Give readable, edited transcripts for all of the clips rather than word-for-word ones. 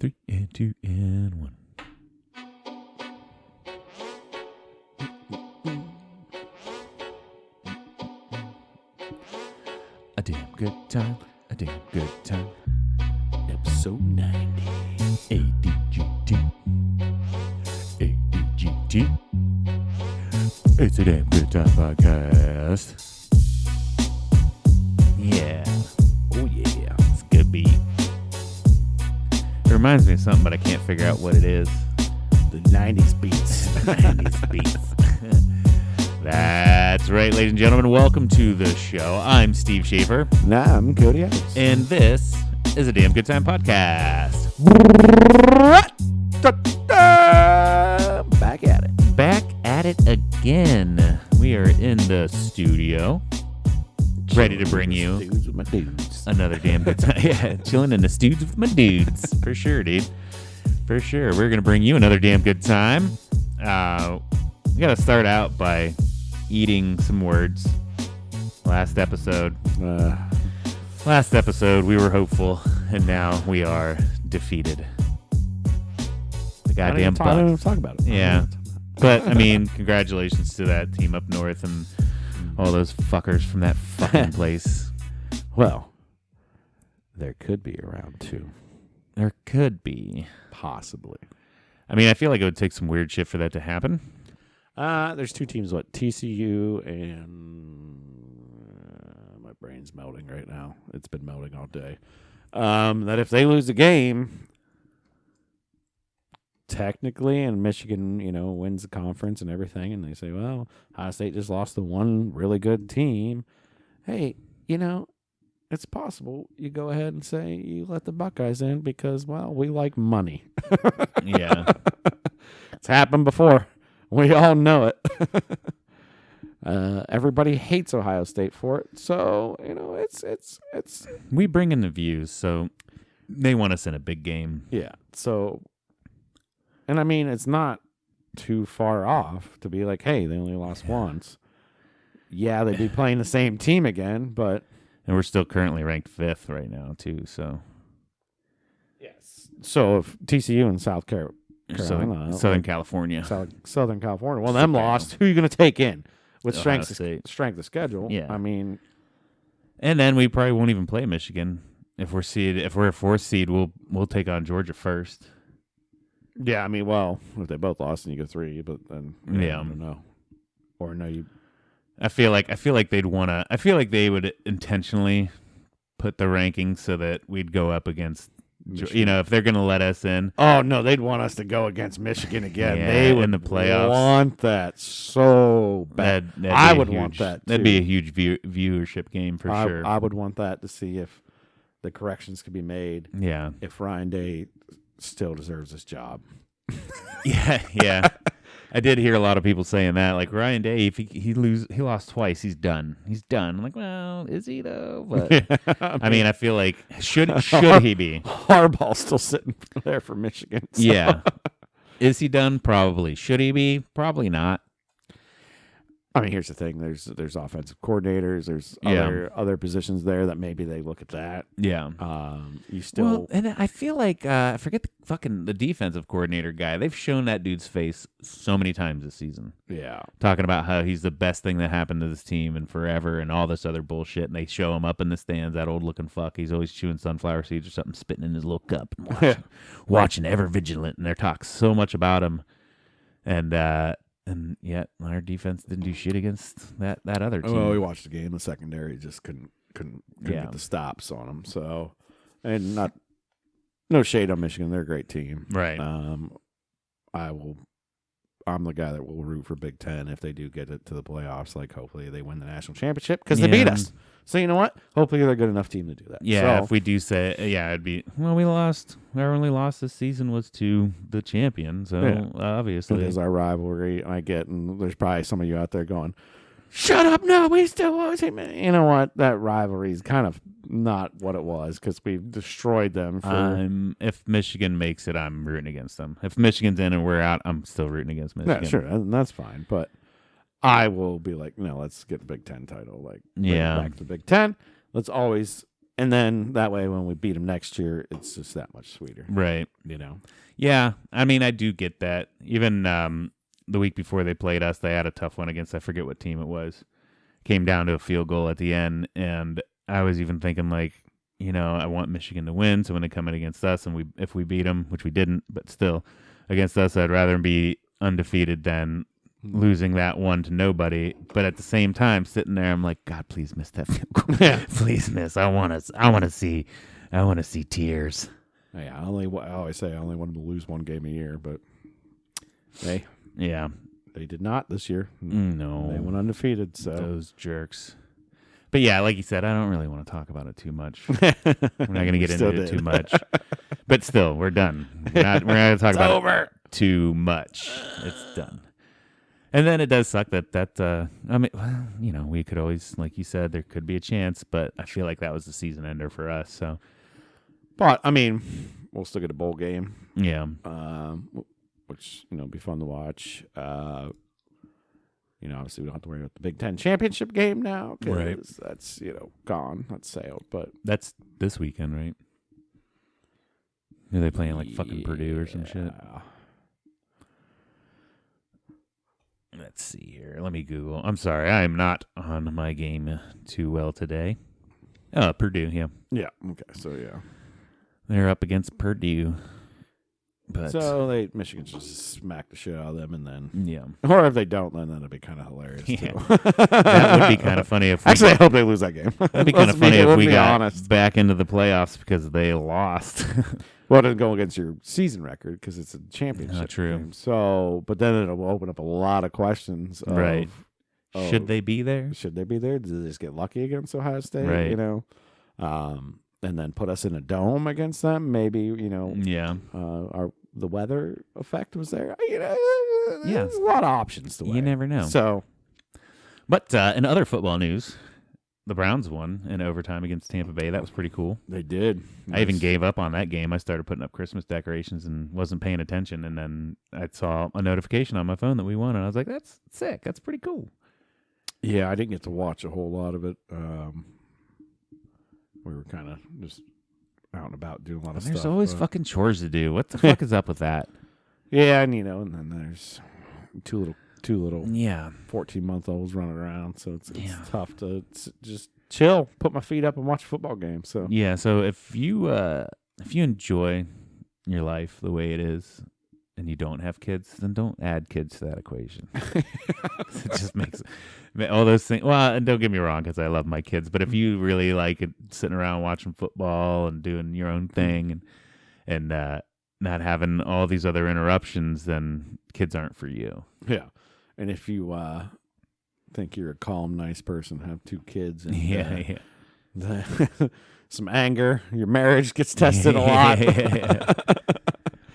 3 and 2 and 1. A damn good time. A damn good time. Episode 90. ADGT. ADGT. It's a damn good time podcast. Yeah. Oh yeah. It's a good beat. It reminds me of something, but I can't figure out what it is. The 90s beats. 90s beats. That's right, ladies and gentlemen. Welcome to the show. I'm Steve Schaefer. Nah, I'm Cody Adams. And this is a Damn Good Time podcast. Back at it. Back at it again. We are in the studio, ready to bring you Dudes with my dudes. another damn good time. Yeah, chilling in the studs with my dudes. For sure, dude. For sure. We're going to bring you another damn good time. We got to start out by eating some words. Last episode, we were hopeful, and now we are defeated. The goddamn I don't even Bucks. talk about it. Yeah. But, I mean, congratulations to that team up north and all those fuckers from that fucking place. Well, there could be a round two. There could be. Possibly. I mean, I feel like it would take some weird shit for that to happen. There's two teams, TCU and my brain's melting right now. It's been melting all day. That if they lose the game, technically, and Michigan, wins the conference and everything, and they say, well, Ohio State just lost to one really good team. Hey, it's possible you go ahead and say you let the Buckeyes in because, well, we like money. Yeah. It's happened before. We all know it. Everybody hates Ohio State for it. So, it's. We bring in the views, so they want us in a big game. Yeah. So, and I mean, it's not too far off to be like, hey, they only lost once. Yeah, they'd be playing the same team again, but. And we're still currently ranked 5th right now, too, so. Yes. So, if TCU and Southern California. Southern California. Well, them lost. Who are you going to take in with Ohio strength of schedule? Yeah. I mean, And then we probably won't even play Michigan. If we're a 4th seed, we'll take on Georgia first. yeah. I mean, well, if they both lost, then you go 3. But then, Yeah. I don't know. Or no, you. I feel like they'd want to. I feel like they would intentionally put the rankings so that we'd go up against. Michigan. If they're going to let us in. Oh no, they'd want us to go against Michigan again. Yeah, they would in the playoffs. want that so bad. I would want that. That'd too. be a huge viewership game for sure. I would want that to see if the corrections could be made. Yeah. If Ryan Day still deserves his job. Yeah. I did hear a lot of people saying that, like Ryan Day, if he lost twice, he's done. He's done. I'm like, well, is he though? But I mean, I feel like should he be? Harbaugh's still sitting there for Michigan. So. Yeah. Is he done? Probably. Should he be? Probably not. I mean, here's the thing: there's offensive coordinators, there's other positions there that maybe they look at that. Yeah. You still. Well, and I feel like I forget the defensive coordinator guy. They've shown that dude's face so many times this season. Yeah. Talking about how he's the best thing that happened to this team and forever and all this other bullshit. And they show him up in the stands, that old looking fuck. He's always chewing sunflower seeds or something, spitting in his little cup and watching ever vigilant. And they're talking so much about him. And yet our defense didn't do shit against that other team. Well, we watched the game. The secondary just couldn't get the stops on them. So, and no shade on Michigan. They're a great team. Right. I'm the guy that will root for Big Ten if they do get it to the playoffs. Like, hopefully they win the national championship because they beat us. So, you know what? Hopefully they're a good enough team to do that. Yeah, so, if we do say, it'd be, well, we lost. Our only loss this season was to the champion. So, obviously. It is our rivalry. I get, and there's probably some of you out there going, shut up, no, we still was him. You know what? That rivalry is kind of not what it was because we've destroyed them. If Michigan makes it, I'm rooting against them. If Michigan's in and we're out, I'm still rooting against Michigan. Yeah, sure, and that's fine. But I will be like, no, let's get the Big Ten title. Like, bring it back to the Big Ten. Let's always And then that way, when we beat them next year, it's just that much sweeter. Right. You know? Yeah. I mean, I do get that. Even the week before they played us, they had a tough one against, I forget what team it was. Came down to a field goal at the end. And I was even thinking, like, you know, I want Michigan to win. So when they come in against us, and if we beat them, which we didn't, but still against us, I'd rather be undefeated than losing that one to nobody. But at the same time, sitting there, I'm like, God, please miss that field goal. Please miss. I want to see tears. Yeah, I always say I only want them to lose one game a year, but hey, yeah, they did not this year. No, they went undefeated. So those jerks. But yeah, like you said, I don't really want to talk about it too much. We're not going to get into it too much. But still, we're done. We're not going to talk about it too much. It's done. And then it does suck that I mean, well, you know, we could always, like you said, there could be a chance, but I feel like that was the season ender for us. So, but I mean, we'll still get a bowl game. Yeah. Which, you know, be fun to watch. You know, obviously we don't have to worry about the Big Ten championship game now because that's, you know, gone. That's sailed. But that's this weekend, right? Are they playing like fucking Purdue or some shit? Let's see here. Let me Google. I'm sorry. I am not on my game too well today. Oh, Purdue, yeah. Yeah. Okay. So, yeah. They're up against Purdue. But so Michigan just smack the shit out of them, and then yeah. Or if they don't, then that'd be kind of hilarious too. That would be kind of funny if I hope they lose that game. That'd be kind of funny if we got back into the playoffs because they lost. Well, it doesn't go against your season record because it's a championship true. game. So, but then it'll open up a lot of questions. Right. Should they be there? Should they be there? Did they just get lucky against Ohio State? Right. You know, and then put us in a dome against them. Maybe, you know. Yeah. The weather effect was there. You know, yeah, there's a lot of options to weigh. You never know. So, but in other football news, the Browns won in overtime against Tampa Bay. That was pretty cool. They did. I even gave up on that game. I started putting up Christmas decorations and wasn't paying attention. And then I saw a notification on my phone that we won, and I was like, "That's sick. That's pretty cool." Yeah, I didn't get to watch a whole lot of it. We were kind of just out and about doing a lot of stuff. There's always fucking chores to do. What the fuck is up with that? Yeah, and you know, and then there's two little 14-month-olds running around, so it's tough to just chill, put my feet up, and watch a football game. So yeah, so if you enjoy your life the way it is, and you don't have kids, then don't add kids to that equation. It just makes all those things. Well, and don't get me wrong, because I love my kids. But if you really like it, sitting around watching football and doing your own thing, and not having all these other interruptions, then kids aren't for you. Yeah, and if you think you're a calm, nice person, have two kids, and some anger, your marriage gets tested a lot.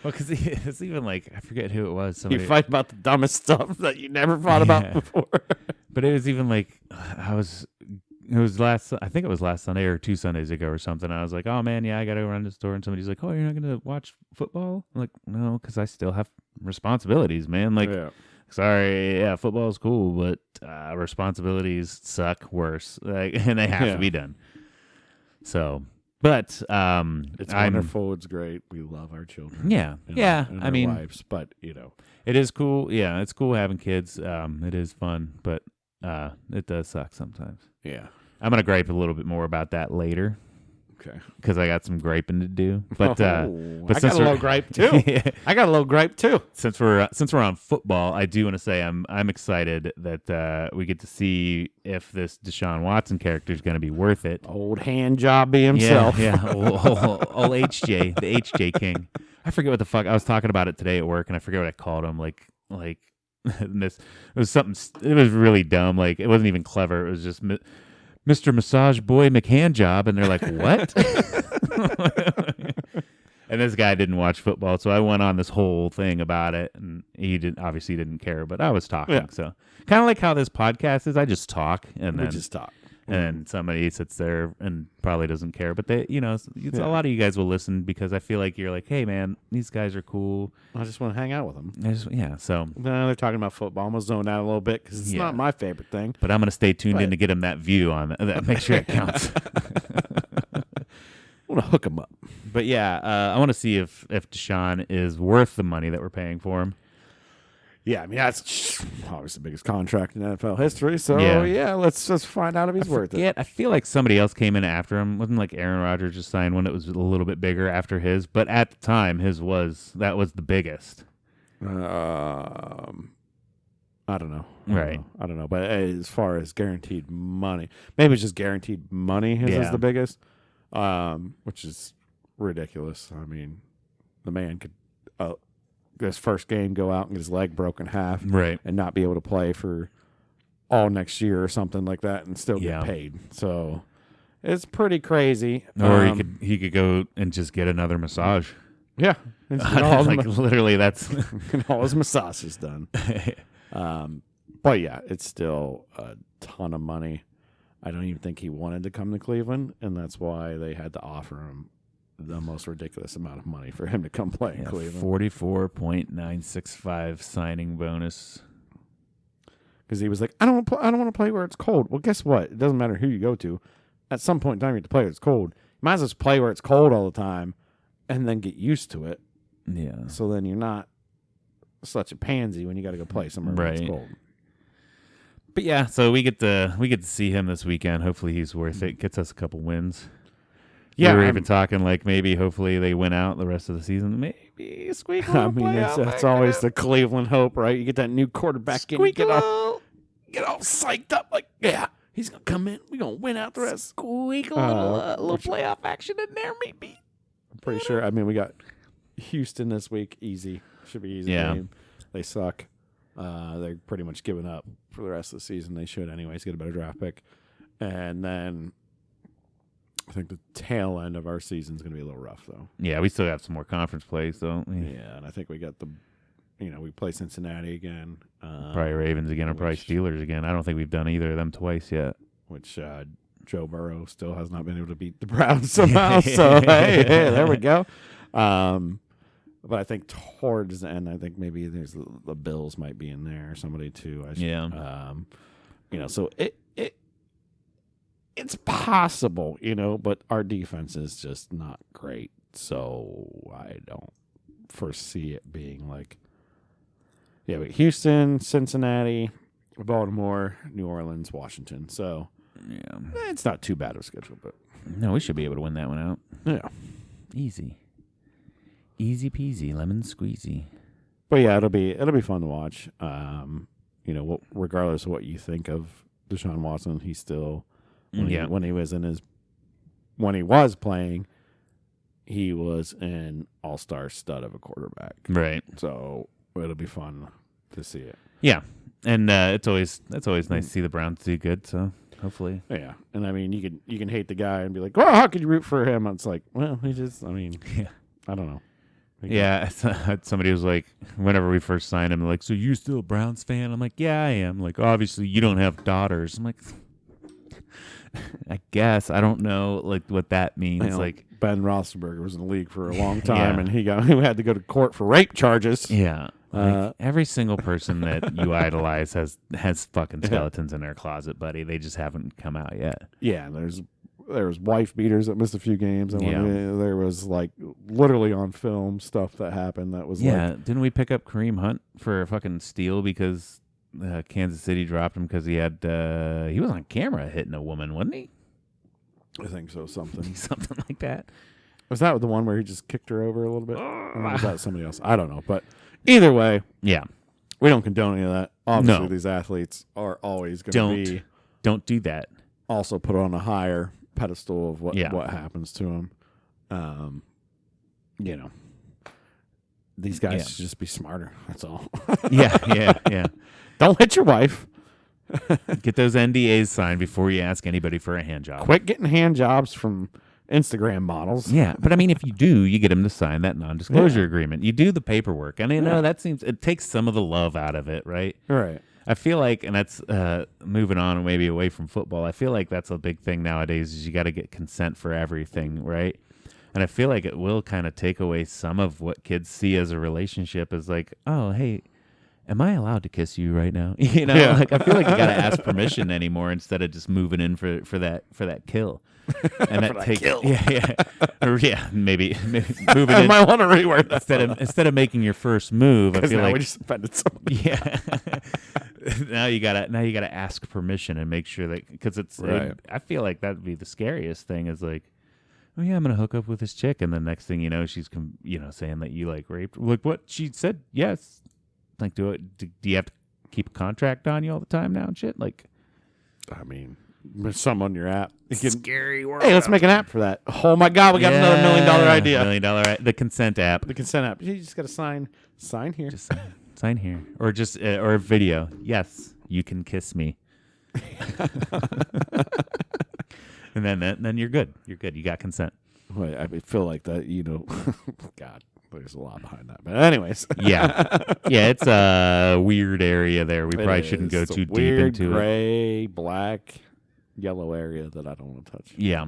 Well, because it's even like, I forget who it was. Somebody, you fight about the dumbest stuff that you never thought about before. But it was even like, I think it was last Sunday or 2 Sundays ago or something. I was like, oh man, yeah, I got to go around the store. And somebody's like, oh, you're not going to watch football? I'm like, no, because I still have responsibilities, man. Like, sorry, yeah, football is cool, but responsibilities suck worse. Like, and they have to be done. So... But it's wonderful. It's great. We love our children. Yeah, and I mean, wives, but you know, it is cool. Yeah, it's cool having kids. It is fun, but it does suck sometimes. Yeah, I'm gonna gripe a little bit more about that later. Okay, because I got some griping to do. But I got a little gripe too. I got a little gripe too. Since we're on football, I do want to say I'm excited that we get to see if this Deshaun Watson character is going to be worth it. Old hand jobby himself. Yeah, old HJ, the HJ King. I forget what the fuck I was talking about it today at work, and I forget what I called him. Like this, it was something. It was really dumb. Like it wasn't even clever. It was just Mr. Massage Boy McHandjob, and they're like, what? And this guy didn't watch football, so I went on this whole thing about it, and he obviously didn't care, but I was talking. So kind of like how this podcast is, I just talk, and then just talk. And somebody sits there and probably doesn't care, but they, a lot of you guys will listen because I feel like you're like, hey man, these guys are cool. I just want to hang out with them. So no, they're talking about football. I'm gonna zone out a little bit because it's not my favorite thing. But I'm gonna stay tuned in to get them that view on that. Make sure it counts. want to hook him up. But yeah, I want to see if Deshaun is worth the money that we're paying for him. Yeah, I mean that's obviously the biggest contract in NFL history. So Yeah. let's just find out if he's worth it. I feel like somebody else came in after him. Wasn't like Aaron Rodgers just signed one that was a little bit bigger after his, but at the time his was the biggest. I don't know. Right. I don't know. But as far as guaranteed money, maybe it's just guaranteed money his is the biggest, which is ridiculous. I mean, the man could his first game go out and get his leg broken in half, right, and not be able to play for all next year or something like that, and still get paid. So it's pretty crazy. Or he could go and just get another massage. Yeah, like literally, that's all his massages done. But yeah, it's still a ton of money. I don't even think he wanted to come to Cleveland, and that's why they had to offer him the most ridiculous amount of money for him to come play in Cleveland. 44.965 signing bonus. Because he was like, I don't want to play where it's cold. Well, guess what? It doesn't matter who you go to. At some point in time, you have to play where it's cold. You might as well just play where it's cold all the time, and then get used to it. Yeah. So then you're not such a pansy when you got to go play somewhere where it's cold. But yeah, so we get to see him this weekend. Hopefully he's worth it. Gets us a couple wins. Yeah, we were even talking like maybe hopefully they win out the rest of the season. Maybe squeak. I mean, that's always the Cleveland hope, right? You get that new quarterback in, get all psyched up, like he's gonna come in. We're gonna win out the rest. Squeak a little playoff action in there, maybe. I'm pretty sure. I mean, we got Houston this week. Easy, should be easy game. They suck. They're pretty much giving up for the rest of the season. They should anyways get a better draft pick, and then I think the tail end of our season is going to be a little rough, though. Yeah, we still have some more conference plays, though. Yeah, and I think we got we play Cincinnati again. Probably Ravens again, or probably Steelers again. I don't think we've done either of them twice yet. Which Joe Burrow still has not been able to beat the Browns somehow. So, hey, there we go. But I think towards the end, I think maybe there's the Bills might be in there, or somebody too. So it's possible, but our defense is just not great. So I don't foresee it being like, but Houston, Cincinnati, Baltimore, New Orleans, Washington. So it's not too bad of a schedule, but no, we should be able to win that one out. Yeah, easy peasy, lemon squeezy. But yeah, it'll be fun to watch. Regardless of what you think of Deshaun Watson, he's still. When he was playing, he was an all-star stud of a quarterback. Right. So it'll be fun to see it. Yeah, and it's always nice to see the Browns do good. So hopefully, yeah. And I mean, you can hate the guy and be like, well, how could you root for him? It's like, well, I don't know. Yeah, somebody was like, whenever we first signed him, like, so you still a Browns fan? I'm like, yeah, I am. Like, obviously you don't have daughters. I'm like, I guess I don't know like what that means. Like Ben Roethlisberger was in the league for a long time, and he had to go to court for rape charges. Yeah, every single person that you idolize has fucking skeletons in their closet, buddy. They just haven't come out yet. Yeah, there was wife beaters that missed a few games, and there was like literally on film stuff that happened that was didn't we pick up Kareem Hunt for a fucking steal because Kansas City dropped him because he was on camera hitting a woman, wasn't he? I think so, something like that. Was that the one where he just kicked her over a little bit? Or was that somebody else? I don't know, but either way, we don't condone any of that. Obviously, these athletes are always going to don't do that. Also, put on a higher pedestal of what happens to them. These guys should just be smarter. That's all. Yeah. Don't hit your wife. Get those NDAs signed before you ask anybody for a hand job. Quit getting hand jobs from Instagram models. Yeah, but I mean, if you do, you get them to sign that non-disclosure agreement. You do the paperwork, and it takes some of the love out of it, right? Right. I feel like, and that's moving on maybe away from football. I feel like that's a big thing nowadays. Is you got to get consent for everything, right? And I feel like it will kind of take away some of what kids see as a relationship. Is like, oh, hey. am I allowed to kiss you right now? You know, Yeah. like I feel like you got to ask permission anymore instead of just moving in for that kill. And that takes or maybe moving I in might want to reword that instead of making your first move. I feel now like we just offended somebody. yeah. now you gotta ask permission and make sure that because Right. I feel like that would be the scariest thing is like, oh yeah, I'm gonna hook up with this chick, and the next thing you know, she's saying that you like raped. Like what she said, yes. Like do you have to keep a contract on you all the time now and shit? Like, I mean, there's some on your app. scary world. Hey, let's make an app for that. Oh my God, we got another $1 million idea. $1 million the consent app. The consent app. You just got to sign here. Just sign here, or just or a video. Yes, you can kiss me. And then you're good. You're good. You got consent. Wait, I feel like that. God, there's a lot behind that. But anyways, Yeah, it's a weird area there. We probably shouldn't go It's a too deep weird into it. gray, black, yellow area that I don't want to touch. Yeah.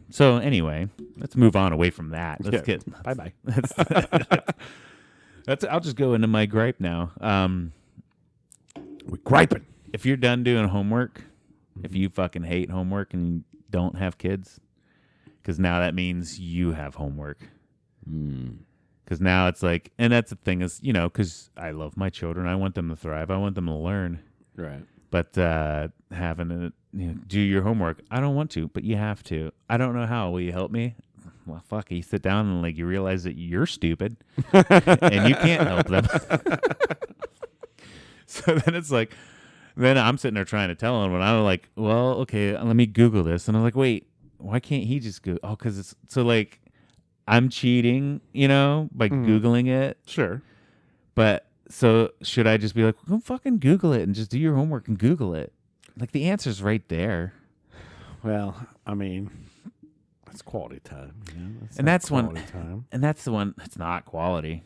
So anyway, let's move on away from that. Let's get bye bye. I'll just go into my gripe now. We're griping. If you're done doing homework, if you fucking hate homework and you don't have kids, because now that means you have homework. Because now it's like, and that's the thing is, because I love my children. I want them to thrive. I want them to learn. Right. But having to do your homework, I don't want to, but you have to. I don't know how. Will you help me? Well, fuck. You sit down and like you realize that you're stupid and you can't help them. So then it's like, then I'm sitting there trying to tell him, and I'm like, well, okay, let me Google this, and I'm like, wait, why can't he just go? Oh, because it's so like I'm cheating, by Googling it. Sure. But so should I just be like, go fucking Google it and just do your homework and Google it? Like the answer's right there. Well, I mean, that's quality time. And that's quality time. And that's the one. It's not quality.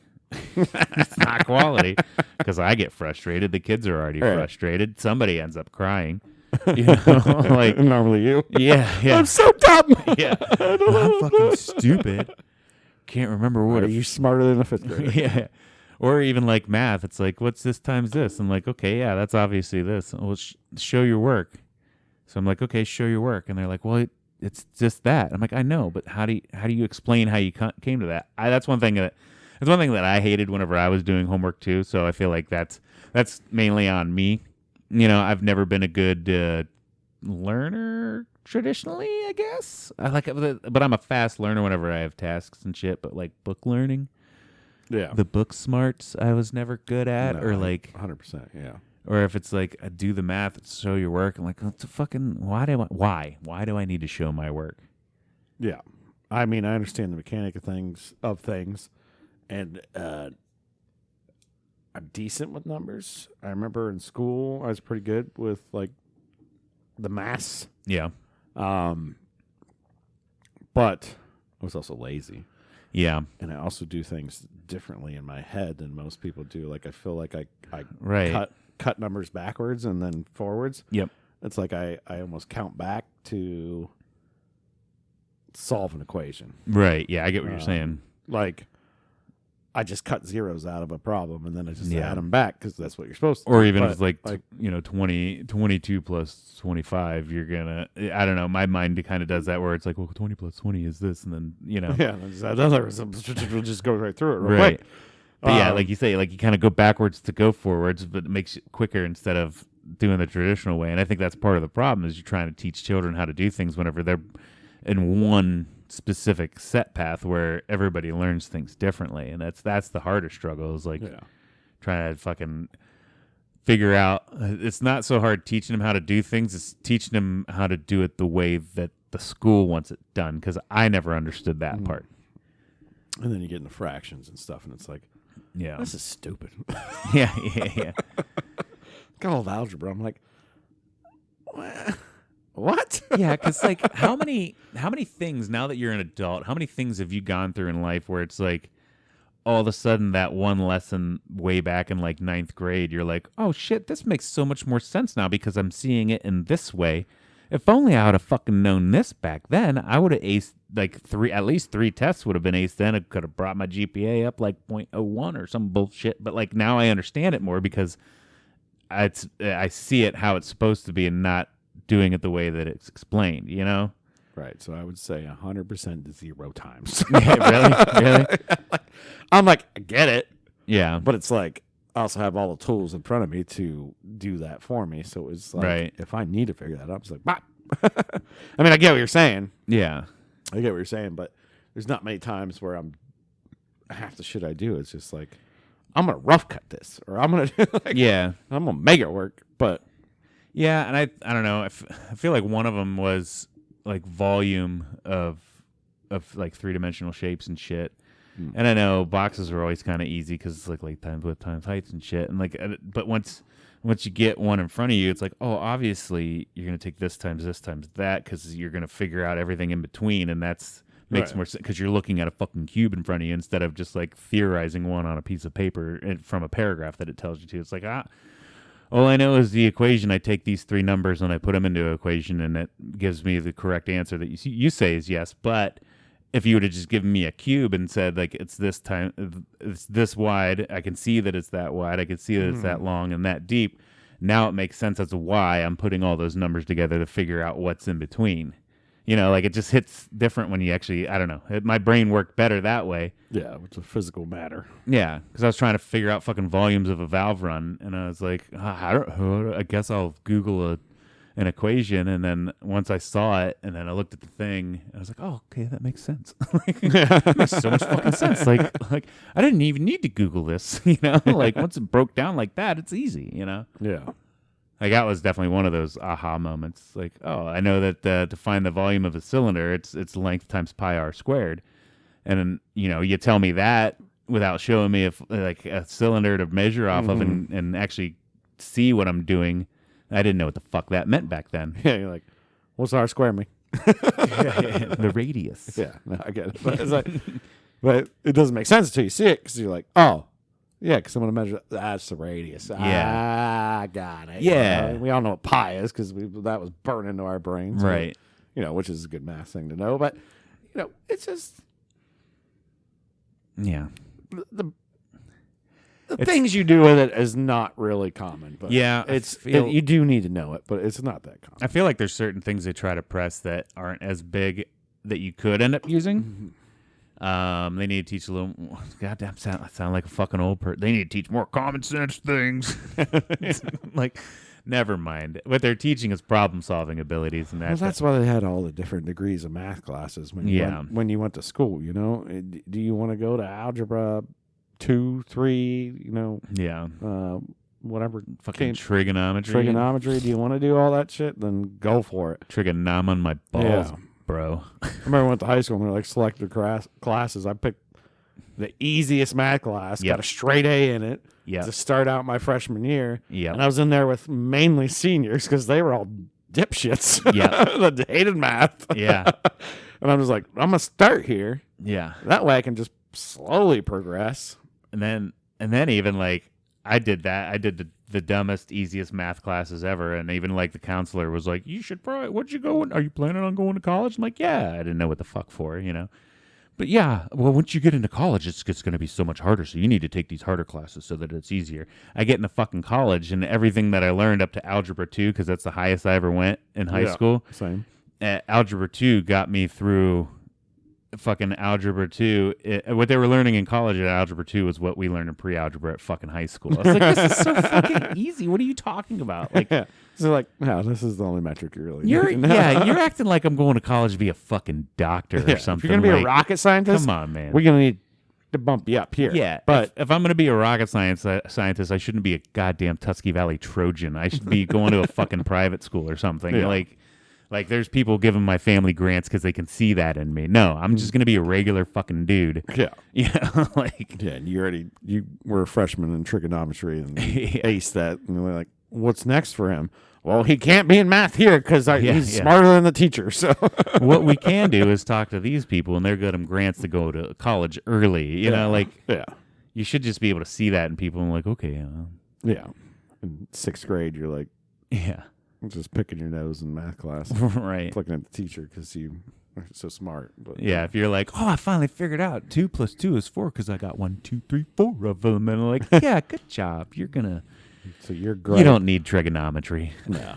It's not quality because I get frustrated. The kids are already frustrated. Somebody ends up crying. Like normally you. Yeah. I'm so dumb. Yeah. I'm fucking stupid. Can't remember what. Are you smarter than a fifth grader? Yeah. Or even like math. It's like, what's this times this? I'm like, okay, yeah, that's obviously this. Well, show your work. So I'm like, okay, show your work. And they're like, well, it's just that. I'm like, I know, but how do you explain how you came to that? That's one thing that I hated whenever I was doing homework too. So I feel like that's mainly on me. I've never been a good learner traditionally, I guess. I like it, but I'm a fast learner whenever I have tasks and shit. But like book learning, yeah, the book smarts, I was never good at, or like 100%, yeah. Or if it's like do the math, show your work. I'm like, what's the fucking why do I need to show my work? Yeah, I mean, I understand the mechanic of things, and I'm decent with numbers. I remember in school I was pretty good with like the maths. Yeah. But I was also lazy. Yeah. And I also do things differently in my head than most people do. Like I feel like I cut numbers backwards and then forwards. Yep. It's like I almost count back to solve an equation. Right. Yeah, I get what you're saying. Like I just cut zeros out of a problem and then I just add them back because that's what you're supposed to or do. even if it's like 22 plus 25, you're gonna, I don't know, my mind kind of does that where it's like, well, 20 plus 20 is this, and then we'll just go right through it real quick. But yeah, like you say, like you kind of go backwards to go forwards, but it makes it quicker instead of doing the traditional way. And I think that's part of the problem is you're trying to teach children how to do things whenever they're in one specific set path where everybody learns things differently, and that's the harder struggle is like trying to fucking figure out. It's not so hard teaching them how to do things, it's teaching them how to do it the way that the school wants it done, because I never understood that part. And then you get into fractions and stuff and it's like, this is stupid. yeah Got all the algebra. I'm like, what? Yeah, because like how many things, now that you're an adult, how many things have you gone through in life where it's like all of a sudden that one lesson way back in like 9th grade, you're like, oh shit, this makes so much more sense now because I'm seeing it in this way. If only I would have fucking known this back then, I would have aced at least 3 tests would have been ace then. It could have brought my GPA up like 0.01 or some bullshit. But like now I understand it more because I see it how it's supposed to be and not doing it the way that it's explained, you know? Right. So I would say 100% to 0 times. Yeah, really? I'm like, I get it. Yeah. But it's like, I also have all the tools in front of me to do that for me. So it's like, Right. if I need to figure that out, I'm just like, bye. I mean, I get what you're saying. Yeah. I get what you're saying, but there's not many times where half the shit I do is just like, I'm going to rough cut this, or I'm going to, Yeah. I'm going to make it work. But Yeah, and I don't know. I feel like one of them was like volume of like 3-dimensional shapes and shit. And I know boxes are always kind of easy because it's like times width times heights and shit. And like, but once you get one in front of you, it's like, oh, obviously you're gonna take this times that because you're gonna figure out everything in between, and that's makes more sense because you're looking at a fucking cube in front of you instead of just like theorizing one on a piece of paper from a paragraph that it tells you to. It's like all I know is the equation. I take these 3 numbers and I put them into an equation, and it gives me the correct answer that you say is yes. But if you would have just given me a cube and said like it's this wide, I can see that it's that wide, I can see that it's that long and that deep. Now it makes sense as to why I'm putting all those numbers together to figure out what's in between. You know, like it just hits different when you actually, I don't know. My brain worked better that way. yeah, it's a physical matter. Yeah, because I was trying to figure out fucking volumes of a valve run, and I was like, I guess I'll Google an equation, and then once I saw it, and then I looked at the thing, I was like, oh, okay, that makes sense. It makes so much fucking sense. Like I didn't even need to Google this, you know? Like once it broke down like that, it's easy, you know? Yeah. Like that was definitely one of those aha moments. Like, oh, I know that to find the volume of a cylinder, it's length times pi r squared. And then, you know, you tell me that without showing me like a cylinder to measure off of and actually see what I'm doing. I didn't know what the fuck that meant back then. Yeah, you're like, what's r square mean? The radius. Yeah, no, I get it. But it's like, but it doesn't make sense until you see it because you're like, oh, yeah, because I'm going to measure that's the radius. Yeah. I got it. Yeah. We all know what pi is because that was burned into our brains. Right. You know, which is a good math thing to know. But, you know, it's just. Yeah. The things you do with it is not really common. But yeah. you do need to know it, but it's not that common. I feel like there's certain things they try to press that aren't as big that you could end up using. They need to teach a little. Goddamn, I sound like a fucking old person. They need to teach more common sense things. Like, never mind. What they're teaching is problem solving abilities, and that's why they had all the different degrees of math classes when you went to school. You know, do you want to go to algebra 2, 3? You know, yeah, whatever. Fucking trigonometry. Trigonometry. Do you want to do all that shit? Then go for it. Trigonom on my balls. Yeah. Bro. I remember I went to high school and they're like selected classes. I picked the easiest math class, got a straight A in it to start out my freshman year. Yeah. And I was in there with mainly seniors because they were all dipshits. Yeah. That hated math. Yeah. And I'm just like, I'm going to start here. Yeah. That way I can just slowly progress. And then even like I did that. I did the dumbest, easiest math classes ever. And even like the counselor was like, you should probably, are you planning on going to college? I'm like, yeah, I didn't know what the fuck for, you know? But yeah, well, once you get into college, it's going to be so much harder. So you need to take these harder classes so that it's easier. I get into fucking college and everything that I learned up to Algebra 2, because that's the highest I ever went in high school. Same. Algebra 2 got me through fucking Algebra 2. What they were learning in college at Algebra 2 was what we learned in pre-algebra at fucking high school. I was like, this is so fucking easy. What are you talking about? Like, so like, no, this is the only metric you really you're need. you're acting like I'm going to college to be a fucking doctor or something. If you're gonna be a rocket scientist, come on, man. We're gonna need to bump you up here. Yeah, but if I'm gonna be a rocket scientist, I shouldn't be a goddamn Tusky Valley Trojan. I should be going to a fucking private school or something. Yeah. Like there's people giving my family grants because they can see that in me. No, I'm just gonna be a regular fucking dude. Yeah, you know, like and you were a freshman in trigonometry and aced that, and we're like, what's next for him? Well, he can't be in math here because he's smarter than the teacher. So what we can do is talk to these people, and they're getting them grants to go to college early. You know, like you should just be able to see that in people. And like, okay, yeah. In 6th grade, you're like, yeah. just picking your nose in math class, right? Looking at the teacher because you They're so smart. But Yeah, if you're like, oh, I finally figured out 2 + 2 is 4 because I got 1, 2, 3, 4 of them, and I'm like, yeah, good job. You're gonna. So your gripe. You don't need trigonometry. No.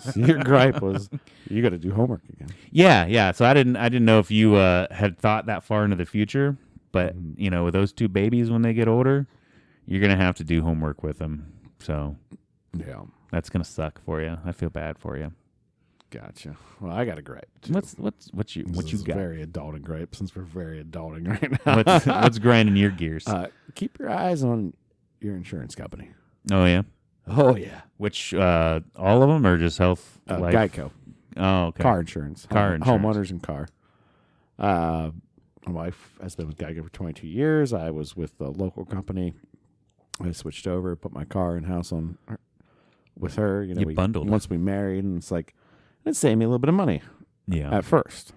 So your gripe was you got to do homework again. Yeah. So I didn't know if you had thought that far into the future, but with those 2 babies when they get older, you're gonna have to do homework with them. So yeah, that's gonna suck for you. I feel bad for you. Gotcha. Well, I got a gripe. Too. What you got? Very adulting gripe since we're very adulting right now. What's grinding your gears? Keep your eyes on your insurance company. Oh yeah. Oh yeah. Which all of them or just health? Life? Geico. Oh, okay. Car insurance. Car insurance. Homeowners and car. My wife has been with Geico for 22 years. I was with the local company. I switched over, put my car and house on with her. You bundled. Once we married, and it's like, it saved me a little bit of money. Yeah. At first.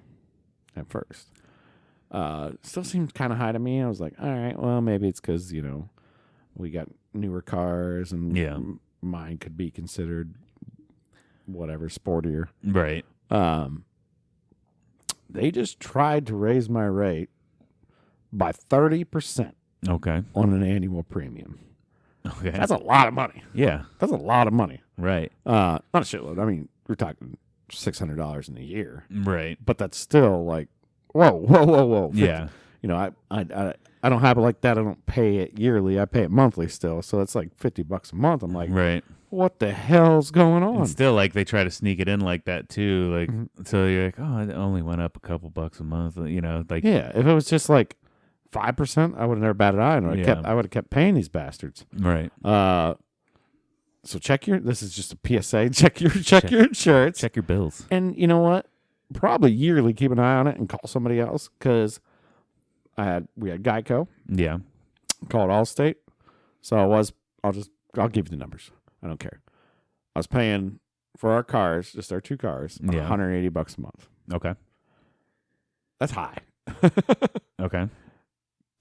Still seemed kind of high to me. I was like, all right, well, maybe it's because, we got newer cars and mine could be considered whatever, sportier. Right. They just tried to raise my rate by 30%. Okay. On an annual premium. Okay. That's a lot of money. Yeah. That's a lot of money. Right. Not a shitload. I mean, we're talking $600 in a year. Right. But that's still like, whoa. 50. Yeah. I don't have it like that. I don't pay it yearly. I pay it monthly still. So it's like $50 a month. I'm like, right. What the hell's going on? And still, like, they try to sneak it in like that too. Like, so you're like, oh, it only went up a couple bucks a month. Like, yeah. If it was just like 5%, I would have never batted an eye. I would have kept paying these bastards. Right. So this is just a PSA. Check your insurance. Check your bills. And you know what? Probably yearly keep an eye on it and call somebody else because we had Geico. Yeah. Called Allstate. So I'll give you the numbers. I don't care. I was paying for our cars, just our 2 cars, $180 a month. Okay. That's high. Okay.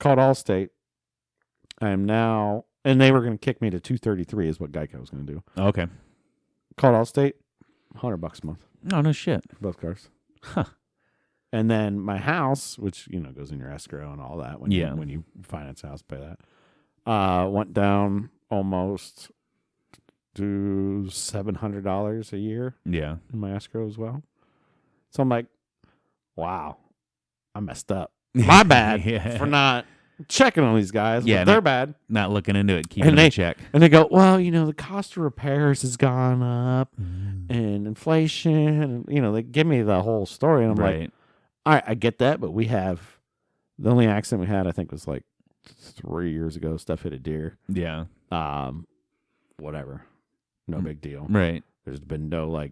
Called Allstate. I am now, and they were going to kick me to $233 is what Geico was going to do. Okay. Called Allstate, $100 a month. No shit. For both cars. Huh. And then my house, which goes in your escrow and all that when you finance a house, pay that. Went down almost to $700 a year. Yeah. In my escrow as well. So I'm like, wow, I messed up. My bad for not checking on these guys. Yeah, they're bad. Not looking into it, keeping them in check. And they go, well, the cost of repairs has gone up and inflation. And, they give me the whole story. And I'm like, all right, I get that. But the only accident we had, I think, was like 3 years ago. Stuff hit a deer. Yeah. Whatever. No big deal. Right. There's been no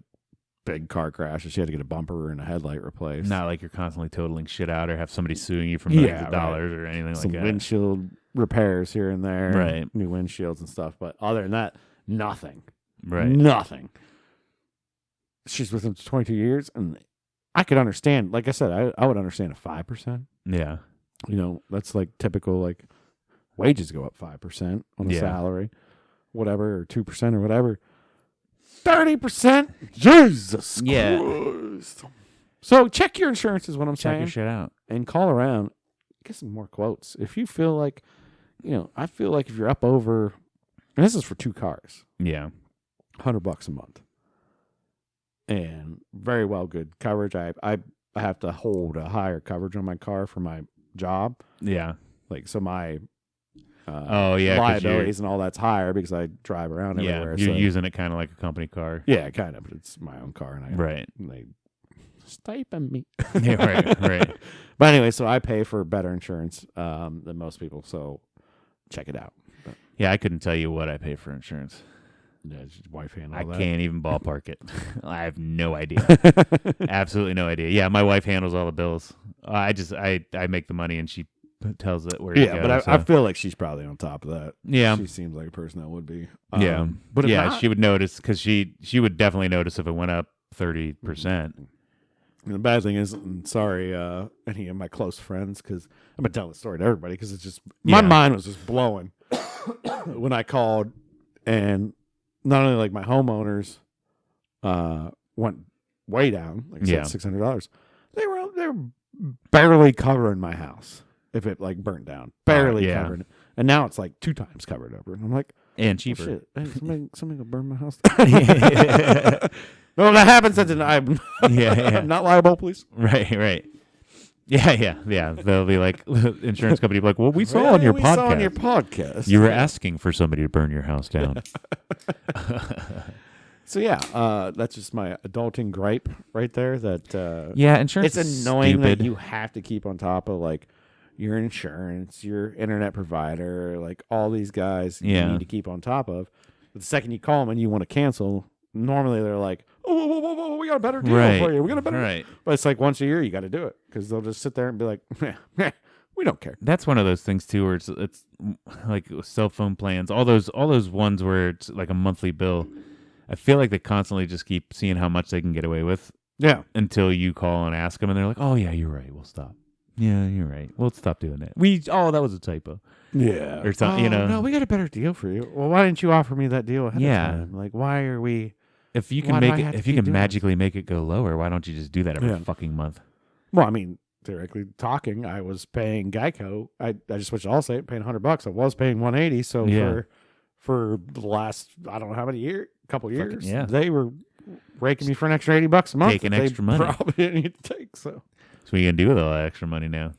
big car crashes. She had to get a bumper and a headlight replaced. Not like you're constantly totaling shit out or have somebody suing you for millions of dollars or anything Some like that. Windshield repairs here and there. Right. New windshields and stuff. But other than that, nothing. Right. Nothing. She's with him for 22 years. And I could understand. Like I said, I would understand a 5%. Yeah. That's like typical, wages go up 5% on the salary. Whatever, or 2% or whatever. 30%? Jesus Christ. So check your insurance is what I'm saying. Check your shit out. And call around. Get some more quotes. If you feel like, I feel like if you're up over, and this is for 2 cars. Yeah. $100 a month. And very well good coverage. I have to hold a higher coverage on my car for my job. Yeah. So my liabilities and all that's higher because I drive around everywhere. You're using it kind of like a company car. Yeah, kind of. But it's my own car, and they stipend me. Yeah, right. But anyway, so I pay for better insurance than most people. So check it out. But, yeah, I couldn't tell you what I pay for insurance. Yeah, it's your wife handle I that. can't even ballpark it. I have no idea. Absolutely no idea. Yeah, my wife handles all the bills. I make the money and she tells it where to go. But I feel like she's probably on top of that. Yeah. She seems like a person that would be. But she would notice because she would definitely notice if it went up 30%. And the bad thing is, sorry, any of my close friends, because I'm going to tell the story to everybody because it's just, my mind was just blowing when I called, and not only my homeowners went way down, like I said, $600. They were barely covering my house if it like burnt down, barely covering it, and now it's like 2 times covered over. And I'm like, and oh, cheaper. shit, hey, somebody gonna burn my house down. No, that happens. I'm I'm not liable, please. Right. Yeah. They'll be like, insurance company will be like, well, we saw on your podcast. You were asking for somebody to burn your house down. So yeah, that's just my adulting gripe right there. That insurance. It's is annoying stupid. that you have to keep on top of like your insurance, your internet provider, like all these guys you need to keep on top of. But the second you call them and you want to cancel, normally they're like, oh, whoa, we got a better deal for you. We got a better deal. But it's like once a year you got to do it because they'll just sit there and be like, we don't care. That's one of those things too, where it's like cell phone plans, all those ones where it's like a monthly bill. I feel like they constantly just keep seeing how much they can get away with. Yeah. Until you call and ask them, and they're like, "Oh yeah, you're right. We'll stop. Yeah, you're right. We'll stop doing that. That was a typo. Yeah. Or something. No, we got a better deal for you. Well, why didn't you offer me that deal ahead of time? Like, why are we? If you can magically make it go lower, why don't you just do that every fucking month? Well, I mean, theoretically talking, I was paying Geico. I just switched to Allstate, paying $100. I was paying $180. So for the last I don't know how many couple years, they were raking me for an extra $80 a month. Taking extra money. Probably didn't need to take. So what are you gonna do with all that extra money now?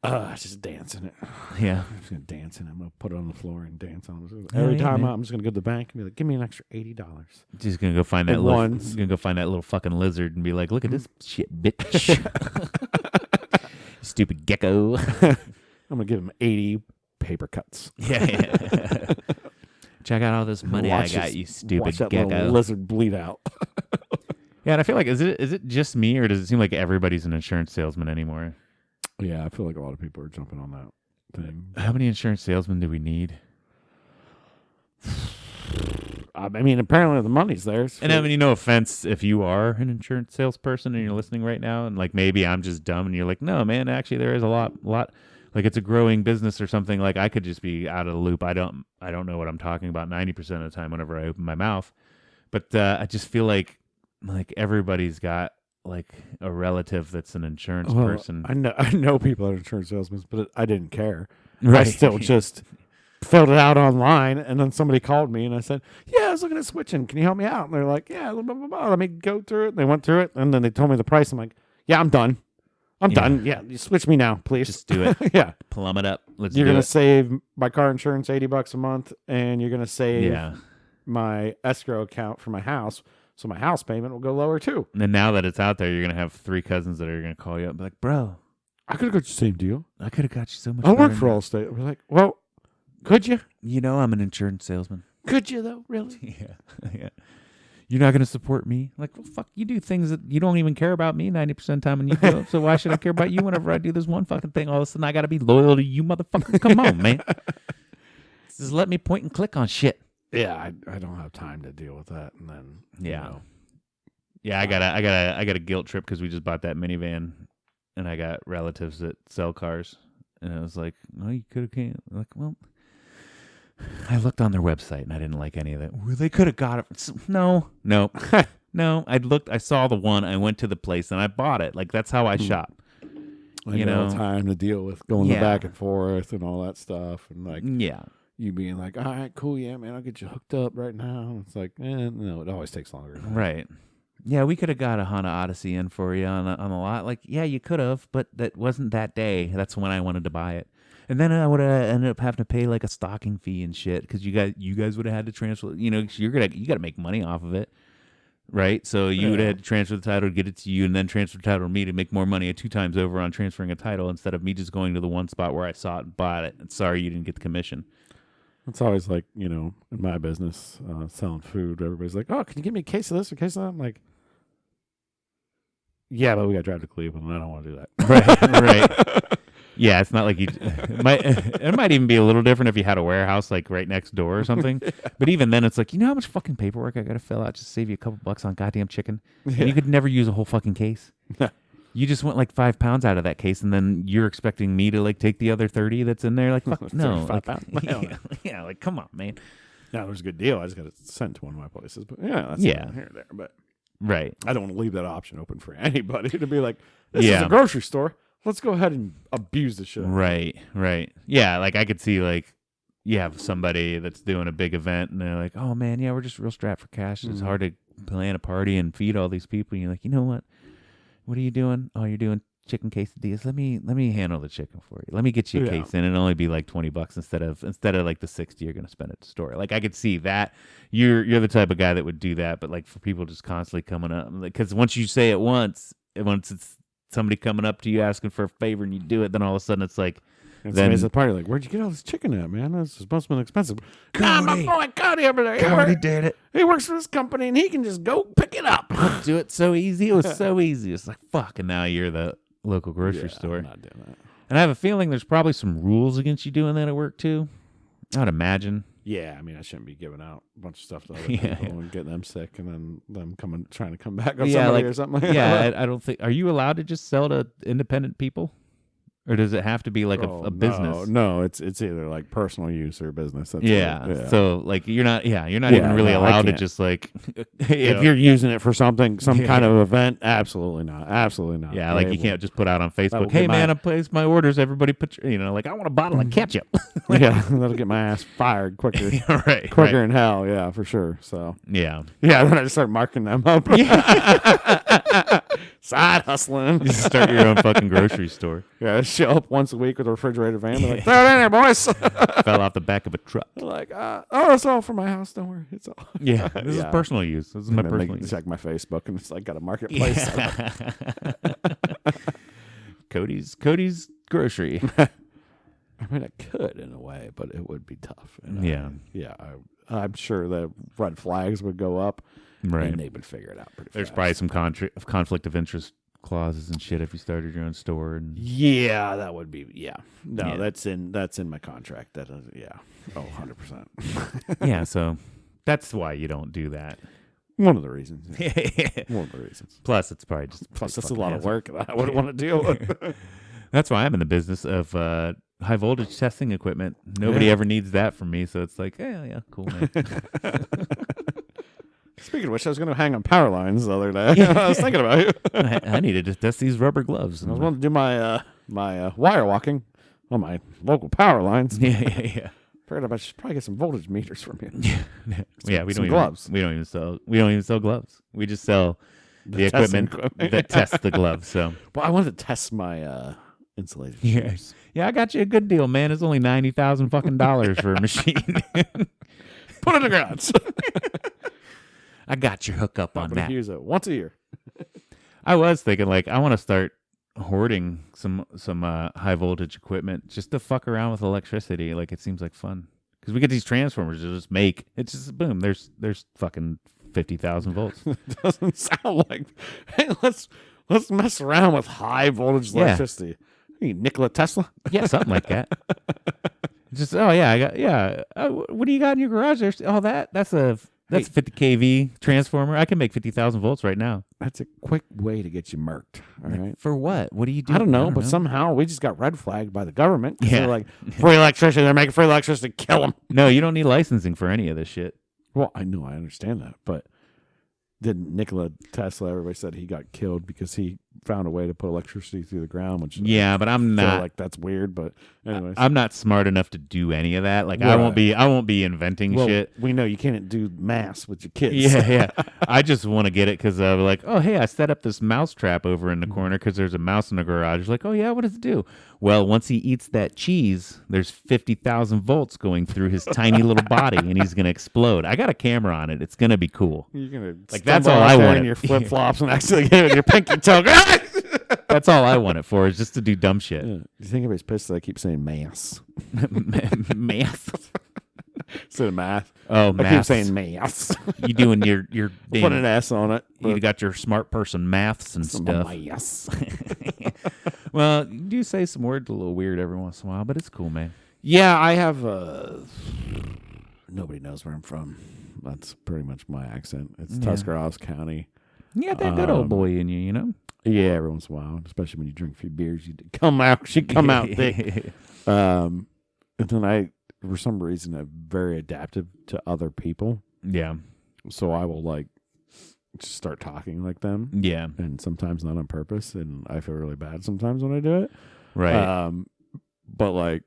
Just dance in it. Yeah. I'm just going to dance in it. I'm going to put it on the floor and dance on it. Every time I'm just going to go to the bank and be like, give me an extra $80. Just going to go find that little fucking lizard and be like, look at this shit, bitch. Stupid gecko. I'm going to give him 80 paper cuts. Yeah. Check out all this money I got, you stupid watch that gecko. Little lizard bleed out. Yeah, and I feel like, is it just me, or does it seem like everybody's an insurance salesman anymore? Yeah, I feel like a lot of people are jumping on that thing. How many insurance salesmen do we need? I mean, apparently the money's there. And I mean, no offense if you are an insurance salesperson and you're listening right now, and like maybe I'm just dumb and you're like, no, man, actually there is a lot, like it's a growing business or something. Like I could just be out of the loop. I don't know what I'm talking about 90% of the time whenever I open my mouth. But I just feel like everybody's got like a relative that's an insurance person. I know people that are insurance salesmen, but I didn't care. Right. I still just filled it out online, and then somebody called me and I said, yeah, I was looking at switching. Can you help me out? And they're like, yeah, blah, blah, blah. Let me go through it. And they went through it, and then they told me the price. I'm like, yeah, I'm done. I'm done. Yeah, you switch me now, please. Just do it. Yeah. Plumb it up. You're going to save my car insurance $80 a month, and you're going to save my escrow account for my house. So my house payment will go lower too. And now that it's out there, you're going to have 3 cousins that are going to call you up and be like, bro, I could have got you the same deal. I could have got you so much I work for Allstate. I'll be like, well, could you? You know I'm an insurance salesman. Could you though? Really? Yeah. You're not going to support me? Like, well, fuck, you do things that you don't even care about me 90% of the time when you do it. So why should I care about you whenever I do this one fucking thing? All of a sudden I got to be loyal to you motherfuckers. Come on, man. Just let me point and click on shit. Yeah, I don't have time to deal with that. And then, Yeah, I got a guilt trip because we just bought that minivan, and I got relatives that sell cars, and I was like, "Oh, you could have came." Like, well, I looked on their website and I didn't like any of that. Well, they could have got it. No. No. I saw the one. I went to the place and I bought it. Like that's how I shop. You know, time to deal with going back and forth and all that stuff, and like, you being like, all right, cool, yeah, man, I'll get you hooked up right now. It's like, no, it always takes longer. Right. Yeah, we could have got a Honda Odyssey in for you on the lot. Like, yeah, you could have, but that wasn't that day. That's when I wanted to buy it. And then I would have ended up having to pay like a stocking fee and shit because you guys would have had to transfer. You know, you got to make money off of it, right? So you would have had to transfer the title, get it to you, and then transfer the title to me to make more money 2 times over on transferring a title instead of me just going to the one spot where I saw it and bought it. And sorry, you didn't get the commission. It's always like, you know, in my business, selling food, everybody's like, oh, can you give me a case of this or a case of that? I'm like, yeah, but we got to drive to Cleveland, and I don't want to do that. Right. Yeah, it's not like it might even be a little different if you had a warehouse like right next door or something. But even then, it's like, you know how much fucking paperwork I got to fill out just to save you a couple bucks on goddamn chicken? Yeah. And you could never use a whole fucking case. You just want like 5 pounds out of that case, and then you're expecting me to like take the other 30 that's in there? Like, fuck, no. Like, yeah, like, come on, man. Yeah, it was a good deal. I just got it sent to one of my places. But yeah, that's here or there. But Right. I don't want to leave that option open for anybody to be like, this Yeah. is a grocery store. Let's go ahead and abuse the shit. Right. Yeah, like I could see like you have somebody that's doing a big event and they're like, oh man, yeah, we're just real strapped for cash. It's hard to plan a party and feed all these people. And you're like, you know what? What are you doing? Oh, you're doing chicken quesadillas. Let me handle the chicken for you. Let me get you a case in. It'll only be like $20 instead of like the 60 you're gonna spend at the store. Like I could see that you're the type of guy that would do that. But like for people just constantly coming up, because once you say it once it's somebody coming up to you asking for a favor and you do it, then all of a sudden it's like. And Then somebody's at the party like, where'd you get all this chicken at, man? This must have been expensive. God, my boy Cody over there. Cody did it. He works for this company and he can just go pick it up. Do it so easy. It was so easy. It's like, fuck. And now you're the local grocery store. I'm not doing that. And I have a feeling there's probably some rules against you doing that at work too. I would imagine. Yeah, I mean, I shouldn't be giving out a bunch of stuff to other people and getting them sick and then them trying to come back on somebody or something like that. I don't think. Are you allowed to just sell to independent people? Or does it have to be like a business? No, it's either like personal use or business. That's yeah. So like you're not even really allowed to just like if you're using it for some kind of event, absolutely not. Yeah, like you can't just put out on Facebook, hey man, I placed my orders, everybody put like I want a bottle of ketchup. Yeah, that'll get my ass fired quicker. Quicker in hell, yeah, for sure. So yeah. Then I just start marking them up. Side hustling. You start your own fucking grocery store. Yeah, show up once a week with a refrigerator van. They're like, throw it in there, boys. Fell off the back of a truck. They're like, it's all for my house. Don't worry. It's all. Yeah, this is personal use. This is my personal use. Check my Facebook and it's like got a marketplace. Cody's grocery. I mean, it could in a way, but it would be tough. And I'm sure the red flags would go up. Right. And they would figure it out pretty There's fast. probably some conflict of interest clauses and shit if you started your own store. And yeah, that would be, No, that's in my contract. That is, 100%. Yeah, so that's why you don't do that. One of the reasons. One of the reasons. Plus, it's probably just... Plus, that's a lot of work that I wouldn't want to deal with. That's why I'm in the business of high voltage testing equipment. Nobody ever needs that from me, so it's like, yeah, cool, man. Speaking of which, I was going to hang on power lines the other day. I was thinking about you. I needed to test these rubber gloves. I was going to do my wire walking on my local power lines. Yeah. Figured I should probably get some voltage meters from you. Yeah, we don't even sell gloves. We just sell the equipment that tests the gloves. So, well, I wanted to test my insulated shoes. Yeah, I got you a good deal, man. It's only $90,000 fucking dollars for a machine. Put it in the garage. I got your hookup on that. Use it once a year. I was thinking, like, I want to start hoarding some high voltage equipment just to fuck around with electricity. Like, it seems like fun because we get these transformers to just make. It's just boom. There's fucking 50,000 volts. It doesn't sound like. Hey, let's mess around with high voltage electricity. You Nikola Tesla? Yeah, something like that. Just what do you got in your garage? That's a 50 kV transformer. I can make 50,000 volts right now. That's a quick way to get you murked. All right. For what? What do you do? I don't know, but somehow we just got red flagged by the government. Yeah. They're like, free electricity. They're making free electricity. Kill them. No, you don't need licensing for any of this shit. Well, I know. I understand that. But didn't Nikola Tesla, everybody said he got killed because he found a way to put electricity through the ground, which but I'm not like that's weird, but anyways. I'm not smart enough to do any of that. Like I won't be inventing shit. We know you can't do math with your kids. Yeah. I just want to get it because I'm like, oh hey, I set up this mouse trap over in the corner because there's a mouse in the garage. Like, oh yeah, what does it do? Well, once he eats that cheese, there's 50,000 volts going through his tiny little body, and he's gonna explode. I got a camera on it. It's gonna be cool. You're gonna like that's all I want. Your flip flops and actually get it with your pinky toe. That's all I want it for is just to do dumb shit. Yeah. You think everybody's pissed that I keep saying mass? Math? Instead of math. Oh, math. I keep saying maths. You doing your put an S on it. You got your smart person maths and stuff. Yes. Well, you do say some words a little weird every once in a while, but it's cool, man. Yeah, I have nobody knows where I'm from. That's pretty much my accent. It's Tuscarawas County. You got that good old boy in you, you know? Yeah, every once in a while, especially when you drink a few beers, you come out thick. And then I, for some reason, I'm very adaptive to other people. Yeah. So I will like just start talking like them. Yeah. And sometimes not on purpose, and I feel really bad sometimes when I do it. Right. But like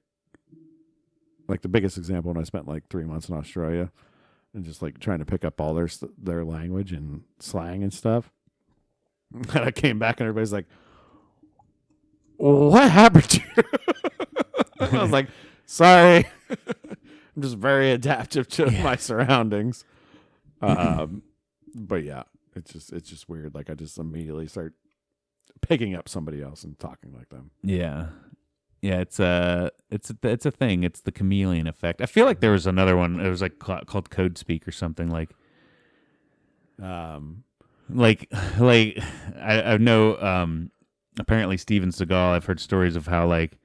the biggest example when I spent like 3 months in Australia and just like trying to pick up all their language and slang and stuff. And I came back and everybody's like, "What happened to you?" I was like, "Sorry, I'm just very adaptive to my surroundings." But yeah, it's just weird. Like I just immediately start picking up somebody else and talking like them. Yeah. Yeah, it's a thing. It's the chameleon effect. I feel like there was another one. It was like called Code Speak or something like. I know. Apparently, Steven Seagal. I've heard stories of how like,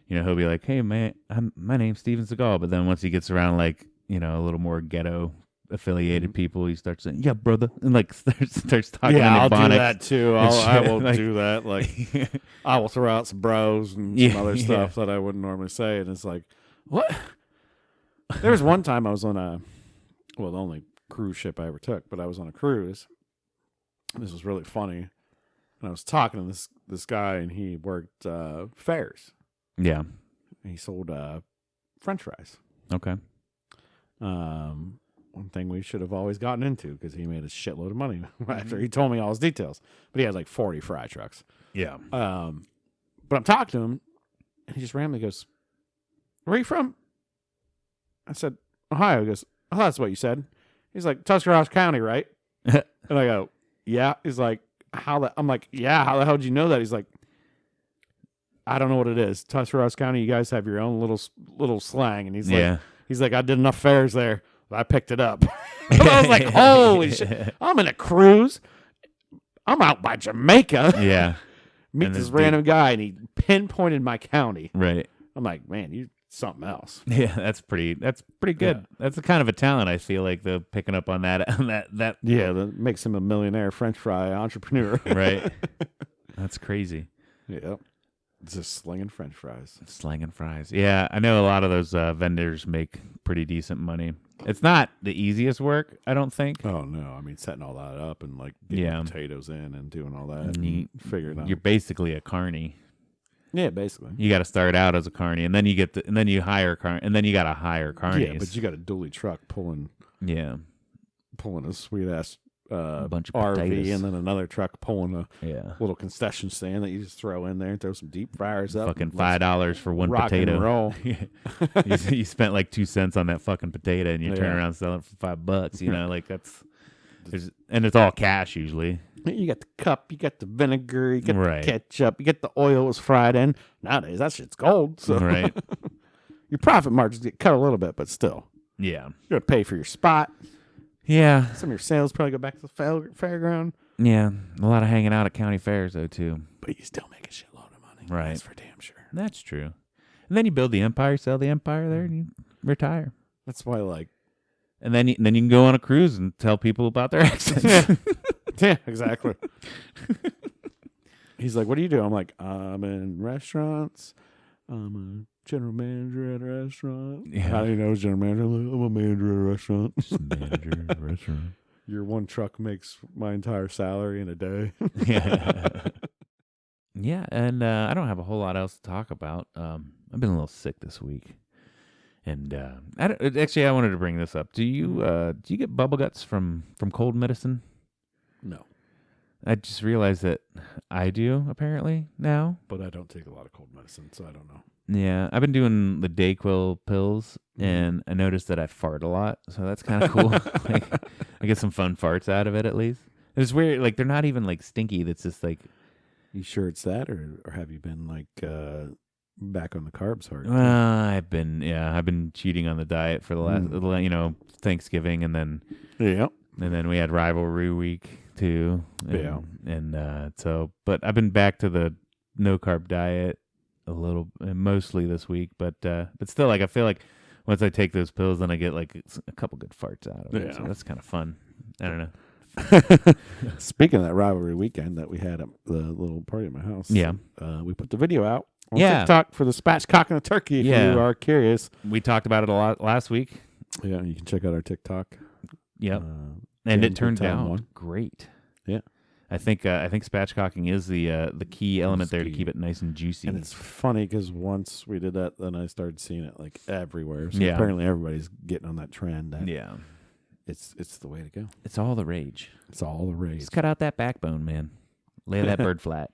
he'll be like, "Hey man, my name's Steven Seagal," but then once he gets around like a little more ghetto affiliated people, he starts saying, "Yeah, brother," and like starts talking. Yeah, I'll Ebonics do that too. I will like, do that. Like, I will throw out some bros and some other stuff that I wouldn't normally say, and it's like, what? There was one time I was on the only cruise ship I ever took, but I was on a cruise. This was really funny, and I was talking to this guy, and he worked fairs. Yeah, and he sold French fries. Okay. One thing we should have always gotten into because he made a shitload of money after he told me all his details. But he has like 40 fry trucks. Yeah. But I'm talking to him, and he just randomly goes, "Where are you from?" I said, "Ohio." He goes, "Oh, that's what you said." He's like, "Tuscarawas County, right?" And I go, "Yeah." He's like, I'm like, "Yeah, how the hell did you know that?" He's like, "I don't know what it is. Tuscarawas County, you guys have your own little slang." And he's like, "I did enough fairs there. I picked it up." I was like, "Holy shit. I'm in a cruise. I'm out by Jamaica." Yeah. Meet this random guy, and he pinpointed my county. Right. I'm like, "Man, you something else." Yeah, that's pretty good. Yeah. That's the kind of a talent I feel like the picking up on that. Yeah, that makes him a millionaire French fry entrepreneur. Right. That's crazy. Yeah. Just slinging French fries. Slinging fries. Yeah, I know a lot of those vendors make pretty decent money. It's not the easiest work, I don't think. Oh, no. I mean, setting all that up and like getting potatoes in and doing all that and figuring out. You're basically a carny. Yeah, basically. You got to start out as a carny, and then you hire carny, and then you got to hire carnies. Yeah, but you got a dually truck pulling a sweet ass a bunch of RV, potatoes. and then another truck pulling a little concession stand that you just throw in there and throw some deep fryers up. Fucking $5 for one rock potato. And roll. you spent like 2 cents on that fucking potato, and you turn around and sell it for $5. Like and it's all cash usually. You got the cup, you got the vinegar, you got the ketchup, you get the oil was fried in. Nowadays, that shit's gold. So your profit margins get cut a little bit, but still. Yeah. You got to pay for your spot. Yeah. Some of your sales probably go back to the fairground. Yeah. A lot of hanging out at county fairs, though, too. But you still make a shitload of money. Right. That's for damn sure. That's true. And then you build the empire, sell the empire there, and you retire. That's why, like... And then you can go on a cruise and tell people about their accents. Yeah, exactly. He's like, "What do you do?" I'm like, "I'm in restaurants. I'm a general manager at a restaurant." Yeah. How do you know I was general manager? I'm a manager at a restaurant. Manager at a restaurant. Your one truck makes my entire salary in a day. Yeah, and I don't have a whole lot else to talk about. I've been a little sick this week. And actually, I wanted to bring this up. Do you get bubble guts from cold medicine? No. I just realized that I do, apparently, now. But I don't take a lot of cold medicine, so I don't know. Yeah, I've been doing the Dayquil pills, and I noticed that I fart a lot, so that's kind of cool. Like, I get some fun farts out of it, at least. It's weird. Like, they're not even, like, stinky. That's just, like... You sure it's that, or have you been, like, back on the carbs hard? I've been cheating on the diet for the last, Thanksgiving, and then... Yeah. And then we had rivalry week too. But I've been back to the no carb diet mostly this week. But still, like I feel like once I take those pills, then I get like a couple good farts out of it. So that's kind of fun. I don't know. Speaking of that rivalry weekend that we had at the little party at my house, we put the video out on TikTok for the spatchcock and the turkey. If you are curious, we talked about it a lot last week. Yeah, you can check out our TikTok. Yep. And Damn it turned good time out one. great. Yeah. I think spatchcocking is the key element there to key. keep it nice and juicy. And it's funny because once we did that, then I started seeing it like everywhere. So Yeah. apparently everybody's getting on that trend. That yeah. it's the way to go. It's all the rage. It's all the rage. Just cut out that backbone, man. Lay that bird flat.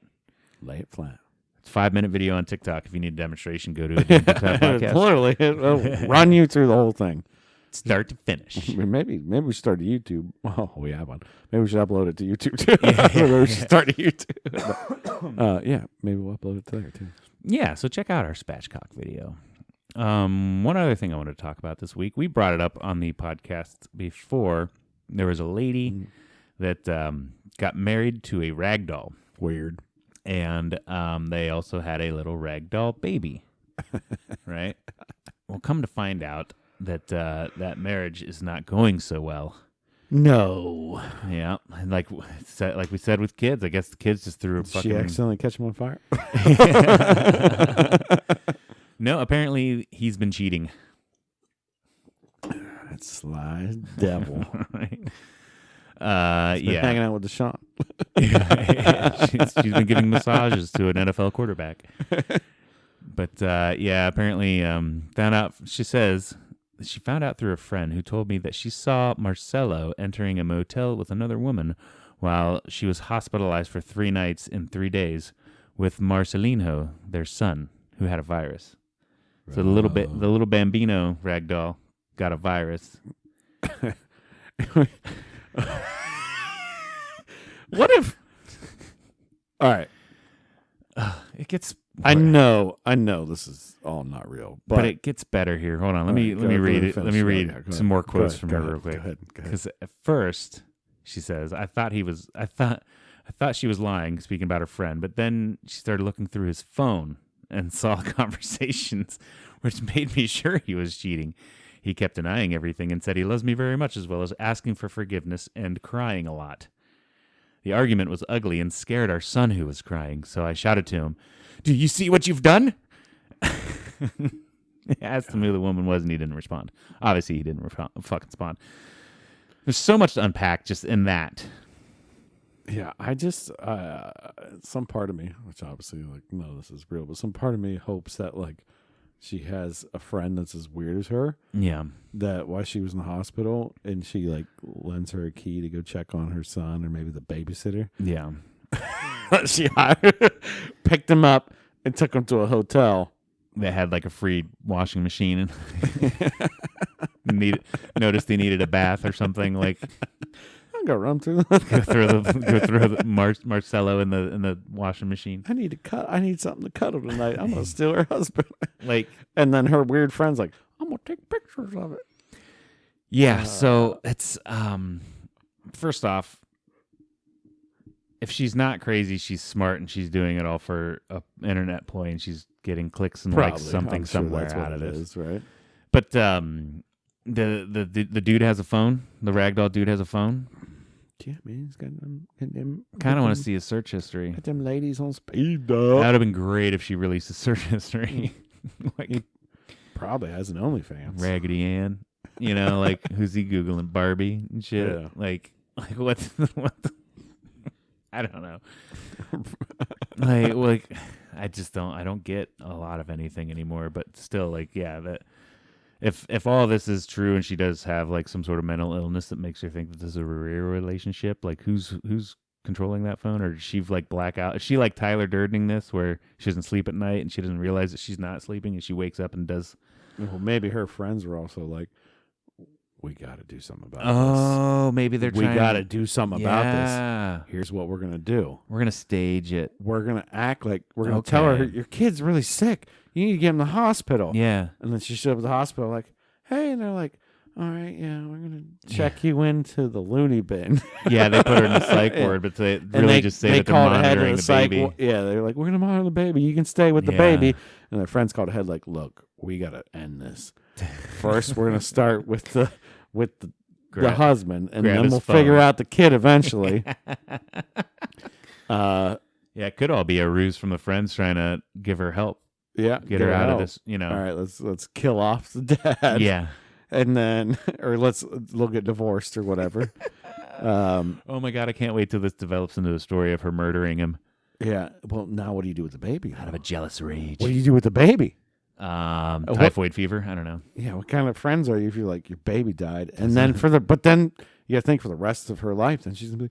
Lay it flat. It's a 5-minute video on TikTok. If you need a demonstration, go to a Damn Good Time podcast. Literally, it'll run you through the whole thing. Start to finish. Maybe we should start a YouTube. Oh, we have one. Maybe we should upload it to YouTube too. Yeah. Maybe we should start a YouTube. But, yeah, maybe we'll upload it to there too. Yeah, so check out our spatchcock video. One other thing I wanted to talk about this week. We brought it up on the podcast before. There was a lady that got married to a rag doll. Weird. And they also had a little rag doll baby. Right? Well, come to find out that that marriage is not going so well. No. Yeah, and like we said with kids, I guess the kids just threw a fucking. She accidentally catch him on fire? No, apparently he's been cheating. That sly devil. Right? He's been hanging out with Deshaun. She's been giving massages to an NFL quarterback. But yeah, apparently found out. She says she found out through a friend who told me that she saw Marcelo entering a motel with another woman while she was hospitalized for 3 nights and 3 days with Marcelinho, their son, who had a virus. So the little bambino rag doll got a virus. What if? All right. It gets. I know this is all not real, but it gets better here. Hold on, let me read it. Let me read some more quotes from her real quick. Because at first she says, I thought she was lying, speaking about her friend, but then she started looking through his phone and saw conversations, which made me sure he was cheating. He kept denying everything and said he loves me very much, as well as asking for forgiveness and crying a lot. The argument was ugly and scared our son, who was crying, so I shouted to him, "Do you see what you've done?" I asked him who the woman was, and he didn't respond. Obviously, he didn't fucking respond. There's so much to unpack just in that. Yeah, I just some part of me, which obviously no, this is real, but some part of me hopes that she has a friend that's as weird as her. Yeah. That while she was in the hospital and she lends her a key to go check on her son or maybe the babysitter. Yeah. She picked him up and took him to a hotel. They had a free washing machine and noticed he needed a bath or something. I'll go run through Marcelo in the washing machine. I need something to cuddle tonight. I'm gonna steal her husband. And then her weird friend's I'm gonna take pictures of it. Yeah, so it's first off, if she's not crazy, she's smart and she's doing it all for an internet ploy and she's getting clicks and likes something somewhere out of this. Is, right? But the dude has a phone. The ragdoll dude has a phone. Yeah, man, he's got them. Kind of want to see his search history. Got them ladies on speed dial. That would have been great if she released his search history. He probably has an OnlyFans. Raggedy Ann. Who's he Googling? Barbie and shit. Yeah. What I don't know. I just don't. I don't get a lot of anything anymore. But still, that if all this is true and she does have some sort of mental illness that makes her think that this is a real relationship, who's controlling that phone, or does she black out? Is she like Tyler Durdening this, where she doesn't sleep at night and she doesn't realize that she's not sleeping and she wakes up and does? Well, maybe her friends were also we got to do something about this. Oh, maybe we got to do something about this. Here's what we're going to do. We're going to stage it. We're going to act like we're going to tell her, your kid's really sick. You need to get him to the hospital. Yeah. And then she showed up at the hospital hey, and they're all right, yeah, we're going to check you into the loony bin. Yeah, they put her in the psych ward, but they really just say that they're monitoring the baby. Yeah, they're we're going to monitor the baby. You can stay with the baby. And their friends called ahead look, we got to end this. First, we're going to start with the husband, and then we'll figure out the kid eventually. It could all be a ruse from the friends trying to give her help. Yeah, get her out of this. All right, let's kill off the dad. Yeah, and then we'll get divorced or whatever. Oh my God, I can't wait till this develops into the story of her murdering him Yeah. Well, now what do you do with the baby? out of a jealous rage. What do you do with the baby? Typhoid fever. I don't know. Yeah. What kind of friends are you if you're like your baby died, and then but then you got to think for the rest of her life, then she's gonna be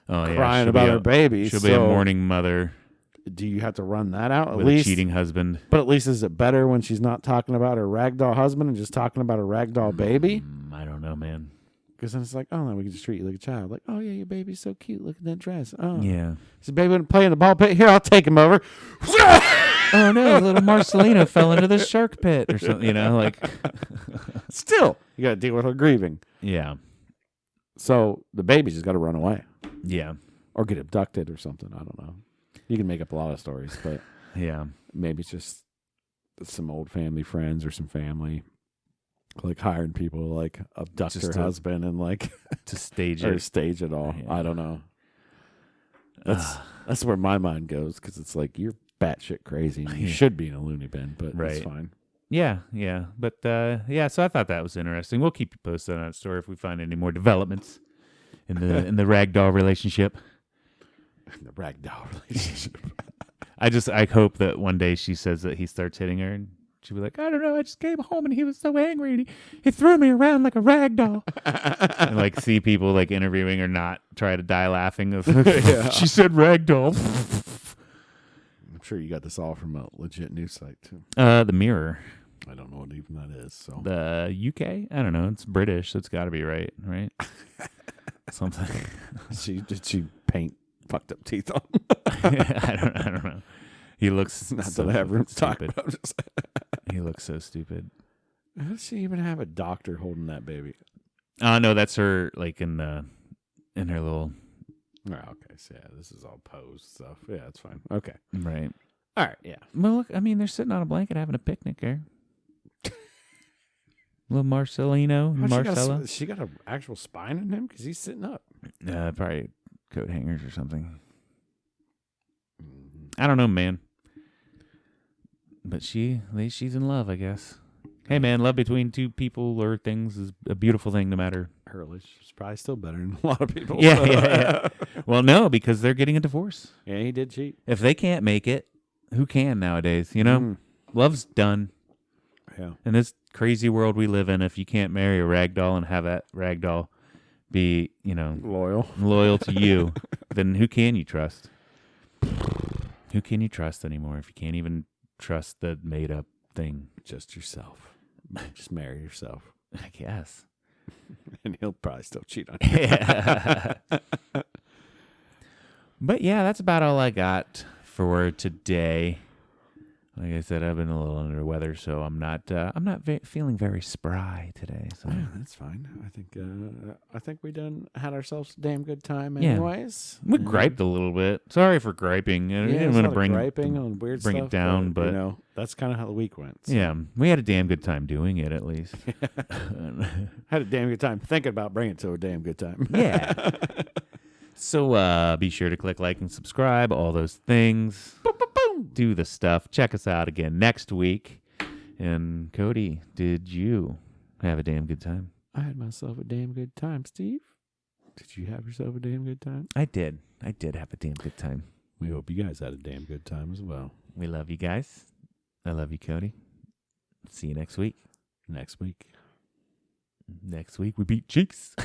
crying she'll about be her baby. She'll be a mourning mother Do you have to run that out with at least? a cheating husband. But at least is it better when she's not talking about her ragdoll husband and just talking about her ragdoll baby? I don't know, man. Because then it's like, oh no, we can just treat you like a child. Like, oh yeah, your baby's so cute. Look at that dress. Oh Yeah. Is the baby gonna play in the ball pit? Here, I'll take him over. Oh no, little Marcelino fell into the shark pit or something. Like. Still, you got to deal with her grieving. Yeah. So the baby just got to run away. Yeah. Or get abducted or something. I don't know. You can make up a lot of stories, but Yeah. maybe it's just some old family friends or some family like hiring people to like abduct Just her to- husband and like To stage or it. stage it all. Yeah. I don't know. That's where my mind goes because it's like you're batshit crazy. And you Yeah. should be in a loony bin, but it's Right. fine. Yeah, yeah. But yeah, so I thought that was interesting. We'll keep you posted on that story if we find any more developments in the ragdoll relationship. The ragdoll relationship. I hope that one day she says that he starts hitting her and she'll be like, I don't know, I just came home and he was so angry and he threw me around like a rag doll. And like see people like interviewing her not try to die laughing of Yeah. she said rag doll. I'm sure you got this all from a legit news site too. The Mirror. I don't know what even that is. So The UK? I don't know. It's British, so it's gotta be right? Something. did she paint fucked up teeth on? I don't know. He looks Not so that I have room to talk stupid. about. Just He looks so stupid. how does she even have a doctor holding that baby? No, that's her like in her little Oh, okay. So yeah, this is all posed stuff. Yeah, it's fine. Okay. right. All right. Yeah. Well, look, I mean, they're sitting on a blanket having a picnic there. Little Marcelino, Marcella. She got an actual spine in him because he's sitting up. Probably coat hangers or something. I don't know, man. But she's in love, I guess. Hey, man, love between two people or things is a beautiful thing, no matter. Her relationship's probably still better than a lot of people. Yeah. Well, no, because they're getting a divorce. Yeah, he did cheat. If they can't make it, who can nowadays? Love's done. Yeah. In this crazy world we live in, if you can't marry a ragdoll and have that ragdoll be, loyal to you, then who can you trust? Who can you trust anymore if you can't even trust the made-up thing? Just yourself. Just marry yourself. I guess. And he'll probably still cheat on you. Yeah. But yeah, that's about all I got for today. Like I said, I've been a little under the weather, so I'm not feeling very spry today. So Yeah, that's fine. I think we done had ourselves a damn good time Yeah. anyways. we griped a little bit. Sorry for griping. I didn't want to bring griping on weird bring stuff, it down, but that's kind of how the week went. So. yeah, we had a damn good time doing it at least. Had a damn good time thinking about bringing it to a damn good time. Yeah. So be sure to click like and subscribe, all those things. Boom, boom, boom. Do the stuff. Check us out again next week. And Cody, did you have a damn good time? I had myself a damn good time, Steve. Did you have yourself a damn good time? I did. I did have a damn good time. We hope you guys had a damn good time as well. We love you guys. I love you, Cody. See you next week. Next week. Next week we beat Cheeks.